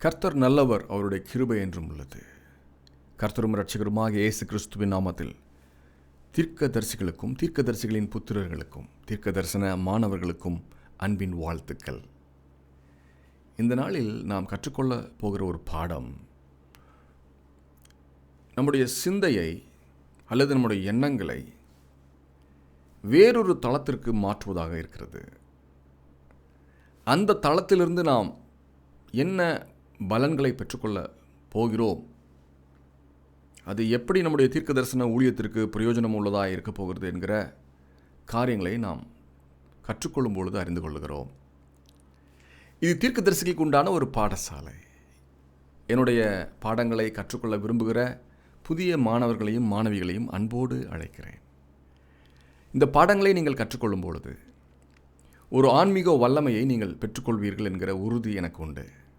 கர்த்தர் நல்லவர், அவருடைய கிருபை என்றும் உள்ளது. கர்த்தரும் இரட்சகருமாக இயேசு கிறிஸ்துவின் நாமத்தில் தீர்க்கதரிசிகளுக்கும் தீர்க்கதரிசிகளின் புத்திரர்களுக்கும் தீர்க்க தரிசன மாணவர்களுக்கும் அன்பின் வாழ்த்துக்கள். இந்த நாளில் நாம் கற்றுக்கொள்ள போகிற ஒரு பாடம் நம்முடைய சிந்தையை அல்லது நம்முடைய எண்ணங்களை வேறொரு தளத்திற்கு மாற்றுவதாக இருக்கிறது. அந்த தளத்திலிருந்து நாம் என்ன பலன்களை பெற்றுக்கொள்ள போகிறோம், அது எப்படி நம்முடைய தீர்க்க தரிசன ஊழியத்திற்கு பிரயோஜனம் உள்ளதாக இருக்க போகிறது என்கிற காரியங்களை நாம் கற்றுக்கொள்ளும் பொழுது அறிந்து கொள்கிறோம். இது தீர்க்க தரிசிகளுக்கு உண்டான ஒரு பாடசாலை. என்னுடைய பாடங்களை கற்றுக்கொள்ள விரும்புகிற புதிய மாணவர்களையும் மாணவிகளையும் அன்போடு அழைக்கிறேன். இந்த பாடங்களை நீங்கள் கற்றுக்கொள்ளும் பொழுது ஒரு ஆன்மீக வல்லமையை நீங்கள் பெற்றுக்கொள்வீர்கள் என்கிற உறுதி எனக்கு உண்டு.